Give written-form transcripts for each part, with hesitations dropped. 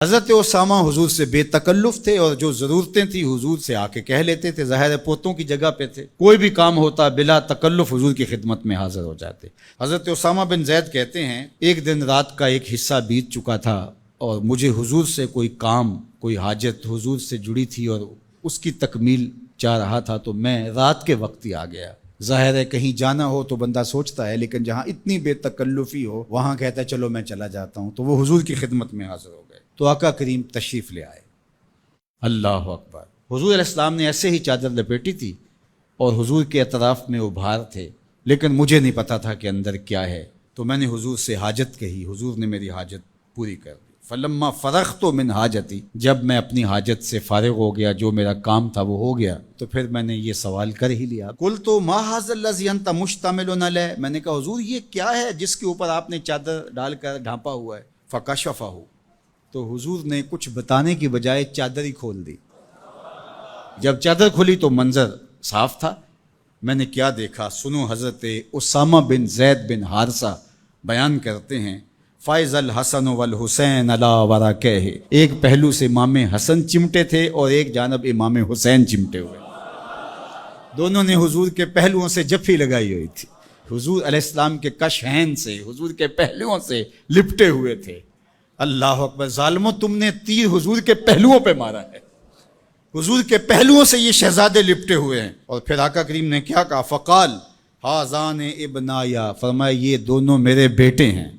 حضرت اسامہ حضور سے بے تکلف تھے اور جو ضرورتیں تھیں حضور سے آ کے کہہ لیتے تھے، ظاہر ہے پوتوں کی جگہ پہ تھے، کوئی بھی کام ہوتا بلا تکلف حضور کی خدمت میں حاضر ہو جاتے۔ حضرت اسامہ بن زید کہتے ہیں ایک دن رات کا ایک حصہ بیت چکا تھا اور مجھے حضور سے کوئی کام، کوئی حاجت حضور سے جڑی تھی اور اس کی تکمیل چاہ رہا تھا، تو میں رات کے وقت ہی آ گیا۔ ظاہر ہے کہیں جانا ہو تو بندہ سوچتا ہے، لیکن جہاں اتنی بے تکلفی ہو وہاں کہتا ہے چلو میں چلا جاتا ہوں، تو وہ حضور کی خدمت میں حاضر ہو گئے۔ تو آقا کریم تشریف لے آئے۔ اللہ اکبر! حضور علیہ السلام نے ایسے ہی چادر لپیٹی تھی اور حضور کے اطراف میں ابھار تھے، لیکن مجھے نہیں پتا تھا کہ اندر کیا ہے، تو میں نے حضور سے حاجت کہی، حضور نے میری حاجت پوری کر دی۔ فلما فرغت من حاجتی، جب میں اپنی حاجت سے فارغ ہو گیا، جو میرا کام تھا وہ ہو گیا، تو پھر میں نے یہ سوال کر ہی لیا، قلت ما ھذا الذی انت مشتمل علیہ، میں نے کہا حضور یہ کیا ہے جس کے اوپر آپ نے چادر ڈال کر ڈھانپا ہوا ہے؟ فکشفہ، تو حضور نے کچھ بتانے کی بجائے چادر ہی کھول دی۔ جب چادر کھلی تو منظر صاف تھا۔ میں نے کیا دیکھا، سنو، حضرت اسامہ بن زید بن حارثہ بیان کرتے ہیں، فائز الحسن والحسین علی ورقہ، ایک پہلو سے امام حسن چمٹے تھے اور ایک جانب امام حسین چمٹے ہوئے، دونوں نے حضور کے پہلوؤں سے جفی لگائی ہوئی تھی، حضور علیہ السلام کے کشہین سے، حضور کے پہلوؤں سے لپٹے ہوئے تھے۔ اللہ اکبر! ظالموں، تم نے تیر حضور کے پہلوؤں پہ مارا ہے، حضور کے پہلوؤں سے یہ شہزادے لپٹے ہوئے ہیں۔ اور پھر آقا کریم نے کیا کہا، فقال ھذان ابنایا، فرمایا یہ دونوں میرے بیٹے ہیں،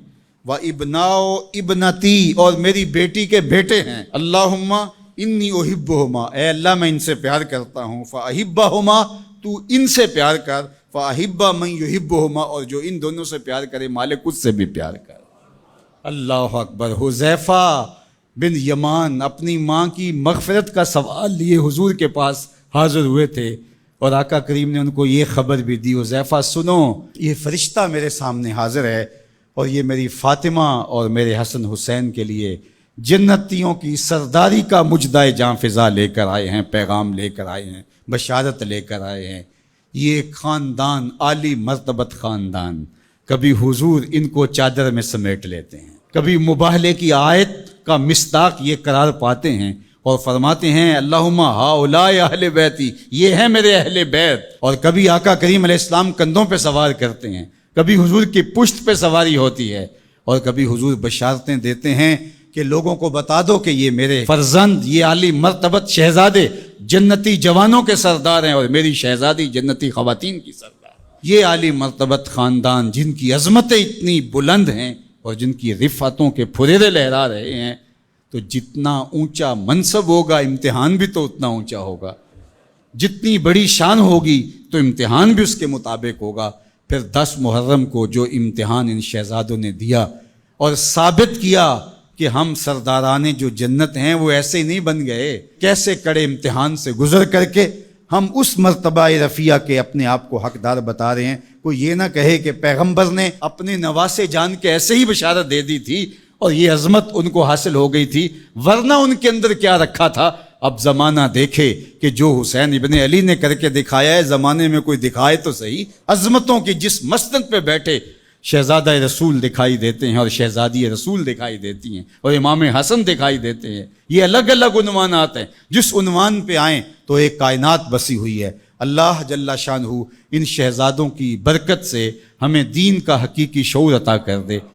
و ابناؤ ابنتی، اور میری بیٹی کے بیٹے ہیں، اللہم انی احبہما، اے اللہ میں ان سے پیار کرتا ہوں، فاحبہما، تو ان سے پیار کر، فاحب من یحبہما، اور جو ان دونوں سے پیار کرے مالک اس سے بھی پیار کر۔ اللہ اکبر! حذیفہ بن یمان اپنی ماں کی مغفرت کا سوال لیے حضور کے پاس حاضر ہوئے تھے اور آقا کریم نے ان کو یہ خبر بھی دی، حذیفہ سنو، یہ فرشتہ میرے سامنے حاضر ہے اور یہ میری فاطمہ اور میرے حسن حسین کے لیے جنتیوں کی سرداری کا مجدہ جاں فضا لے کر آئے ہیں، پیغام لے کر آئے ہیں، بشارت لے کر آئے ہیں۔ یہ خاندان عالی مرتبت خاندان، کبھی حضور ان کو چادر میں سمیٹ لیتے ہیں، کبھی مباہلے کی آیت کا مصداق یہ قرار پاتے ہیں اور فرماتے ہیں اللہم ہؤلاء اہل بیتی، یہ ہیں میرے اہل بیت، اور کبھی آقا کریم علیہ السلام کندھوں پہ سوار کرتے ہیں، کبھی حضور کی پشت پہ سواری ہوتی ہے، اور کبھی حضور بشارتیں دیتے ہیں کہ لوگوں کو بتا دو کہ یہ میرے فرزند، یہ عالی مرتبت شہزادے جنتی جوانوں کے سردار ہیں اور میری شہزادی جنتی خواتین کی سردار۔ یہ عالی مرتبت خاندان جن کی عظمتیں اتنی بلند ہیں اور جن کی رفعتوں کے پھریرے لہرا رہے ہیں، تو جتنا اونچا منصب ہوگا امتحان بھی تو اتنا اونچا ہوگا، جتنی بڑی شان ہوگی تو امتحان بھی اس کے مطابق ہوگا۔ پھر 10 محرم کو جو امتحان ان شہزادوں نے دیا اور ثابت کیا کہ ہم سرداران جو جنت ہیں وہ ایسے ہی نہیں بن گئے، کیسے کڑے امتحان سے گزر کر کے ہم اس مرتبہ رفیع کے اپنے آپ کو حقدار بتا رہے ہیں۔ کوئی یہ نہ کہے کہ پیغمبر نے اپنے نواسے جان کے ایسے ہی بشارت دے دی تھی اور یہ عظمت ان کو حاصل ہو گئی تھی، ورنہ ان کے اندر کیا رکھا تھا۔ اب زمانہ دیکھے کہ جو حسین ابن علی نے کر کے دکھایا ہے، زمانے میں کوئی دکھائے تو صحیح۔ عظمتوں کی جس مسند پہ بیٹھے شہزادہ رسول دکھائی دیتے ہیں اور شہزادی رسول دکھائی دیتی ہیں اور امام حسن دکھائی دیتے ہیں، یہ الگ الگ عنوانات ہیں، جس عنوان پہ آئیں تو ایک کائنات بسی ہوئی ہے۔ اللہ جل شانہ ان شہزادوں کی برکت سے ہمیں دین کا حقیقی شعور عطا کر دے۔